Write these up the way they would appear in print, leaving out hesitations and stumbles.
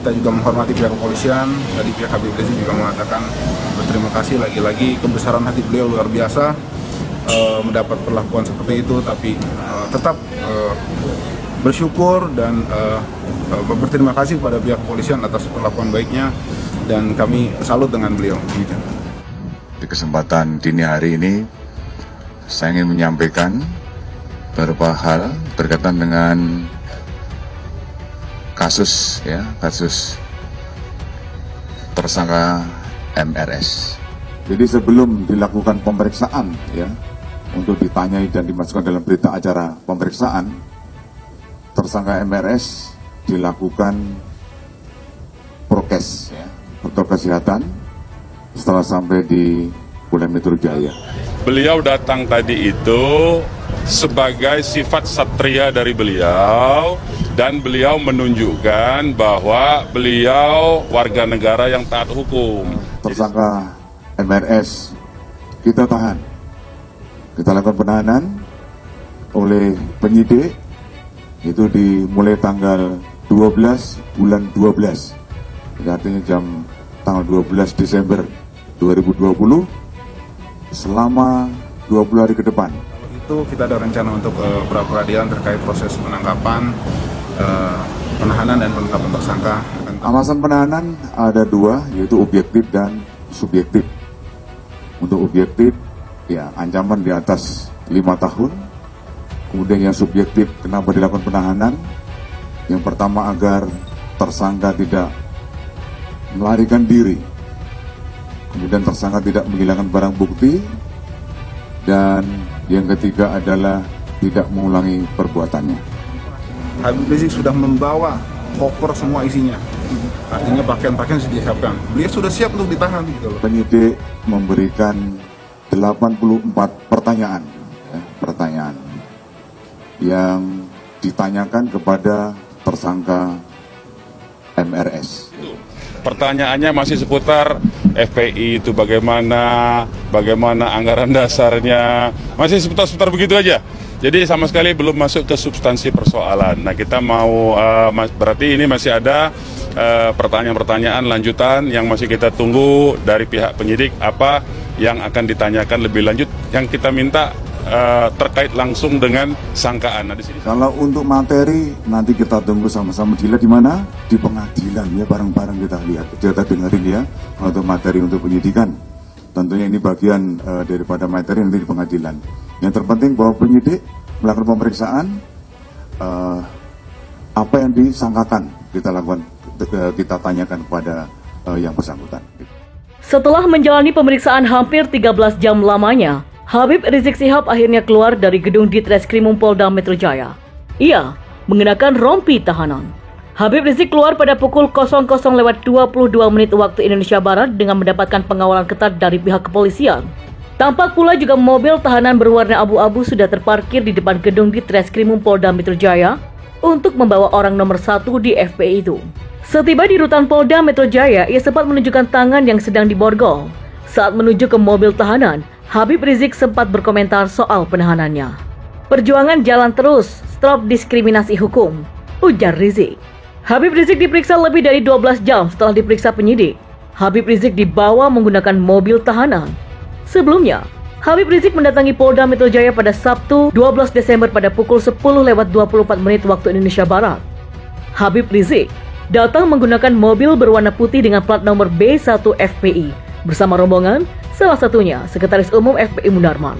Kita juga menghormati pihak kepolisian. Tadi pihak Habib Rizik juga mengatakan berterima kasih, lagi-lagi kebesaran hati beliau luar biasa mendapat perlakuan seperti itu, tapi tetap bersyukur dan berterima kasih kepada pihak kepolisian atas perlakuan baiknya, dan kami salut dengan beliau. Di kesempatan dini hari ini, saya ingin menyampaikan beberapa hal berkaitan dengan kasus tersangka MRS. Jadi sebelum dilakukan pemeriksaan untuk ditanyai dan dimasukkan dalam berita acara pemeriksaan, tersangka MRS dilakukan prokes, protokol kesehatan setelah sampai di Polda Metro Jaya. Beliau datang tadi itu sebagai sifat satria dari beliau, dan beliau menunjukkan bahwa beliau warga negara yang taat hukum. Tersangka MRS kita tahan, kita lakukan penahanan oleh penyidik itu dimulai tanggal 12 bulan 12, artinya tanggal 12 Desember 2020 selama 20 hari ke depan. Itu kita ada rencana untuk pra-peradilan terkait proses penangkapan, penahanan dan penetapan tersangka. Alasan penahanan ada dua, yaitu objektif dan subjektif. Untuk objektif, ancaman di atas 5 tahun. Kemudian yang subjektif, kenapa dilakukan penahanan? Yang pertama, agar tersangka tidak melarikan diri. Kemudian tersangka tidak menghilangkan barang bukti. Dan yang ketiga adalah tidak mengulangi perbuatannya. Habib Rizik sudah membawa koper semua isinya. Artinya pakaian-pakaian sudah disiapkan. Beliau sudah siap untuk ditahan. Penyidik memberikan 84 pertanyaan yang ditanyakan kepada tersangka MRS. Pertanyaannya masih seputar FPI itu bagaimana anggaran dasarnya, masih seputar begitu aja. Jadi sama sekali belum masuk ke substansi persoalan. Nah, kita mau berarti ini masih ada pertanyaan-pertanyaan lanjutan yang masih kita tunggu dari pihak penyidik, apa yang akan ditanyakan lebih lanjut yang kita minta terkait langsung dengan sangkaan. Nah, di sini. Kalau untuk materi nanti kita tunggu sama-sama dilihat di mana? Di pengadilan bareng-bareng kita lihat. Kita dengerin untuk materi untuk penyidikan. Tentunya ini bagian daripada materi nanti di pengadilan. Yang terpenting bahwa penyidik melakukan pemeriksaan apa yang disangkakan kita tanyakan kepada yang bersangkutan. Setelah menjalani pemeriksaan hampir 13 jam lamanya, Habib Rizik Syihab akhirnya keluar dari gedung Ditreskrimum Polda Metro Jaya. Ia mengenakan rompi tahanan. Habib Rizik keluar pada pukul 00.22 waktu Indonesia Barat dengan mendapatkan pengawalan ketat dari pihak kepolisian. Tampak pula juga mobil tahanan berwarna abu-abu sudah terparkir di depan gedung Ditreskrimum Polda Metro Jaya untuk membawa orang nomor 1 di FPI itu. Setiba di rutan Polda Metro Jaya, ia sempat menunjukkan tangan yang sedang diborgol. Saat menuju ke mobil tahanan, Habib Rizik sempat berkomentar soal penahanannya. Perjuangan jalan terus, stop diskriminasi hukum, ujar Rizik. Habib Rizik diperiksa lebih dari 12 jam setelah diperiksa penyidik. Habib Rizik dibawa menggunakan mobil tahanan. Sebelumnya, Habib Rizik mendatangi Polda Metro Jaya pada Sabtu 12 Desember pada pukul 10.24 waktu Indonesia Barat. Habib Rizik datang menggunakan mobil berwarna putih dengan plat nomor B1 FPI bersama rombongan, salah satunya Sekretaris Umum FPI Munarman.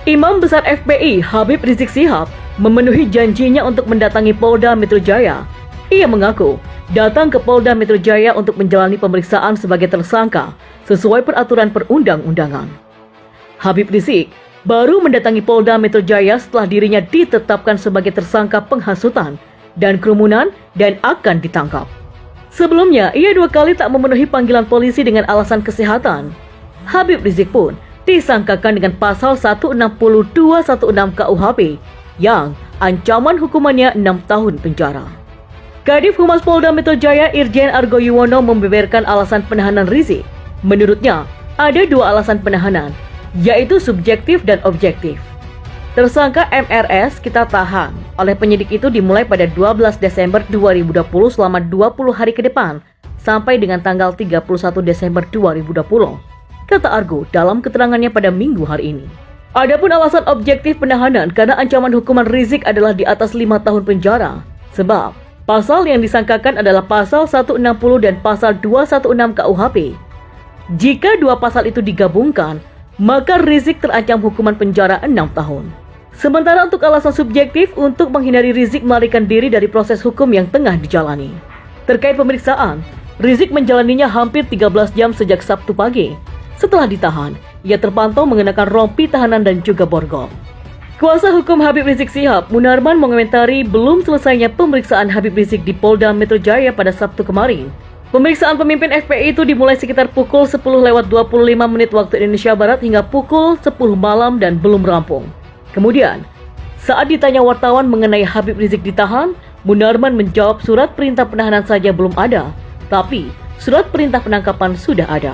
Imam Besar FPI Habib Rizik Syihab memenuhi janjinya untuk mendatangi Polda Metro Jaya. Ia mengaku datang ke Polda Metro Jaya untuk menjalani pemeriksaan sebagai tersangka sesuai peraturan perundang-undangan. Habib Rizik baru mendatangi Polda Metro Jaya setelah dirinya ditetapkan sebagai tersangka penghasutan dan kerumunan dan akan ditangkap. Sebelumnya, ia 2 kali tak memenuhi panggilan polisi dengan alasan kesehatan. Habib Rizik pun disangkakan dengan pasal 160216 KUHP yang ancaman hukumannya 6 tahun penjara. Kadif Humas Polda Metro Jaya Irjen Argo Yuwono membeberkan alasan penahanan Rizik. Menurutnya, ada 2 alasan penahanan, yaitu subjektif dan objektif. Tersangka MRS kita tahan oleh penyidik itu dimulai pada 12 Desember 2020 selama 20 hari ke depan sampai dengan tanggal 31 Desember 2020, kata Argo dalam keterangannya pada Minggu hari ini. Adapun alasan objektif penahanan karena ancaman hukuman Rizik adalah di atas 5 tahun penjara, sebab pasal yang disangkakan adalah pasal 160 dan pasal 216 KUHP. Jika dua pasal itu digabungkan, maka Rizik terancam hukuman penjara 6 tahun. Sementara untuk alasan subjektif untuk menghindari Rizik melarikan diri dari proses hukum yang tengah dijalani. Terkait pemeriksaan, Rizik menjalaninya hampir 13 jam sejak Sabtu pagi. Setelah ditahan, ia terpantau mengenakan rompi tahanan dan juga borgol. Kuasa hukum Habib Rizik Shihab, Munarman, mengomentari belum selesainya pemeriksaan Habib Rizik di Polda Metro Jaya pada Sabtu kemarin. Pemeriksaan pemimpin FPI itu dimulai sekitar pukul 10.25 waktu Indonesia Barat hingga pukul 10 malam dan belum rampung. Kemudian, saat ditanya wartawan mengenai Habib Rizik ditahan, Munarman menjawab surat perintah penahanan saja belum ada, tapi surat perintah penangkapan sudah ada.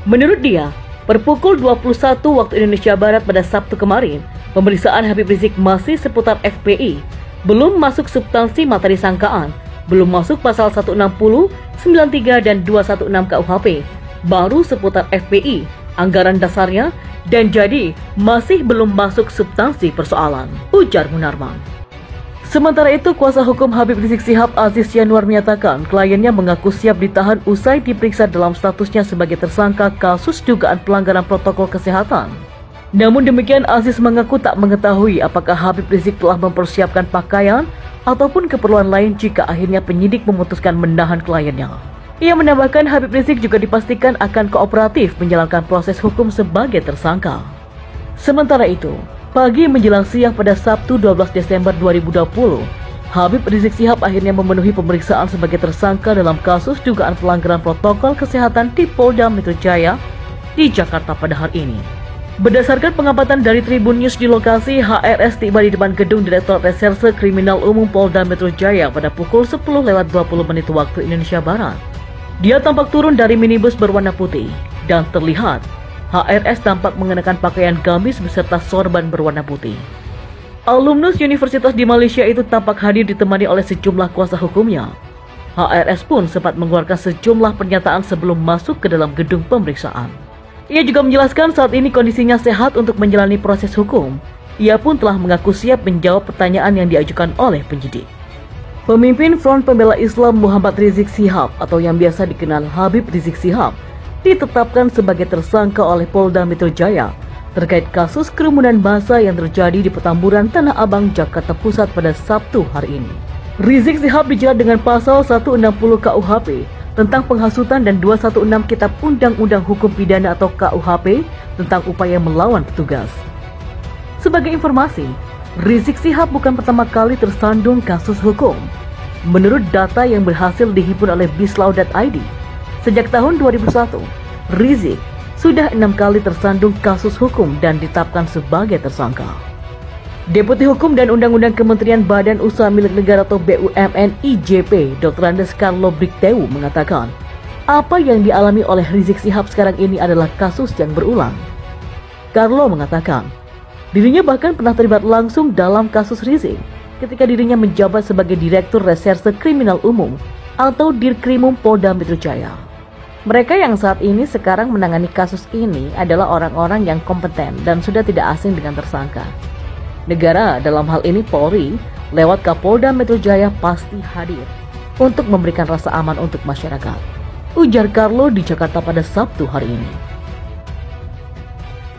Menurut dia, per pukul 21 waktu Indonesia Barat pada Sabtu kemarin, pemeriksaan Habib Rizik masih seputar FPI, belum masuk substansi materi sangkaan, belum masuk pasal 160, 93 dan 216 KUHP, baru seputar FPI, anggaran dasarnya, dan jadi masih belum masuk substansi persoalan, ujar Munarman. Sementara itu, kuasa hukum Habib Rizik Shihab, Aziz Yanuar, menyatakan kliennya mengaku siap ditahan usai diperiksa dalam statusnya sebagai tersangka kasus dugaan pelanggaran protokol kesehatan. Namun demikian, Aziz mengaku tak mengetahui apakah Habib Rizik telah mempersiapkan pakaian ataupun keperluan lain jika akhirnya penyidik memutuskan menahan kliennya. Ia menambahkan Habib Rizik juga dipastikan akan kooperatif menjalankan proses hukum sebagai tersangka. Sementara itu, pagi menjelang siang pada Sabtu 12 Desember 2020, Habib Rizik Shihab akhirnya memenuhi pemeriksaan sebagai tersangka dalam kasus dugaan pelanggaran protokol kesehatan di Polda Metro Jaya di Jakarta pada hari ini. Berdasarkan pengamatan dari Tribun News di lokasi, HRS tiba di depan gedung Direktorat Reserse Kriminal Umum Polda Metro Jaya pada pukul 10.20 waktu Indonesia Barat. Dia tampak turun dari minibus berwarna putih dan terlihat HRS tampak mengenakan pakaian gamis beserta sorban berwarna putih. Alumnus Universitas di Malaysia itu tampak hadir ditemani oleh sejumlah kuasa hukumnya. HRS pun sempat mengeluarkan sejumlah pernyataan sebelum masuk ke dalam gedung pemeriksaan. Ia juga menjelaskan saat ini kondisinya sehat untuk menjalani proses hukum. Ia pun telah mengaku siap menjawab pertanyaan yang diajukan oleh penyidik. Pemimpin Front Pembela Islam Muhammad Rizik Shihab atau yang biasa dikenal Habib Rizik Shihab ditetapkan sebagai tersangka oleh Polda Metro Jaya terkait kasus kerumunan massa yang terjadi di Petamburan, Tanah Abang, Jakarta Pusat pada Sabtu hari ini. Rizik Shihab dijerat dengan pasal 160 KUHP tentang penghasutan dan 216 Kitab Undang-Undang Hukum Pidana atau KUHP tentang upaya melawan petugas. Sebagai informasi, Rizik Shihab bukan pertama kali tersandung kasus hukum. Menurut data yang berhasil dihimpun oleh bislau.id, sejak tahun 2001, Rizik sudah 6 kali tersandung kasus hukum dan ditetapkan sebagai tersangka. Deputi Hukum dan Undang-Undang Kementerian Badan Usaha Milik Negara atau BUMN IJP, Dr. Andes Carlo Bricteu mengatakan, apa yang dialami oleh Rizik Shihab sekarang ini adalah kasus yang berulang. Carlo mengatakan, dirinya bahkan pernah terlibat langsung dalam kasus Rizik ketika dirinya menjabat sebagai Direktur Reserse Kriminal Umum atau Dirkrimum Polda Metro Jaya. Mereka yang saat ini sekarang menangani kasus ini adalah orang-orang yang kompeten dan sudah tidak asing dengan tersangka. Negara dalam hal ini Polri lewat Kapolda Metro Jaya pasti hadir untuk memberikan rasa aman untuk masyarakat, ujar Carlo di Jakarta pada Sabtu hari ini.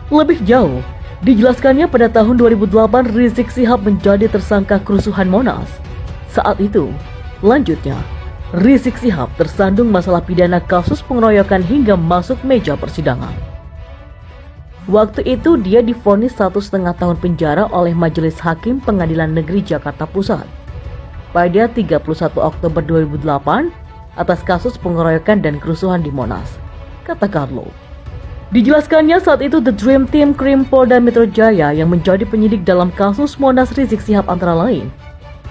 Lebih jauh, dijelaskannya pada tahun 2008 Rizik Shihab menjadi tersangka kerusuhan Monas. Saat itu, lanjutnya, Rizik Shihab tersandung masalah pidana kasus pengeroyokan hingga masuk meja persidangan. Waktu itu dia divonis 1,5 tahun penjara oleh Majelis Hakim Pengadilan Negeri Jakarta Pusat pada 31 Oktober 2008 atas kasus pengeroyokan dan kerusuhan di Monas, kata Carlo. Dijelaskannya saat itu The Dream Team Krim Polda Metro Jaya yang menjadi penyidik dalam kasus Monas Rizik Shihab antara lain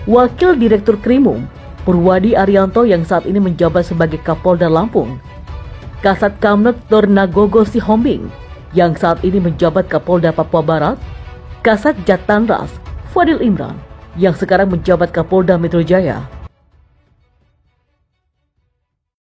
Wakil Direktur Krimum Purwadi Arianto yang saat ini menjabat sebagai Kapolda Lampung, Kasat Kamnek Tornagogo Sihombing yang saat ini menjabat Kapolda Papua Barat, Kasat Jatanras Fadil Imran yang sekarang menjabat Kapolda Metro Jaya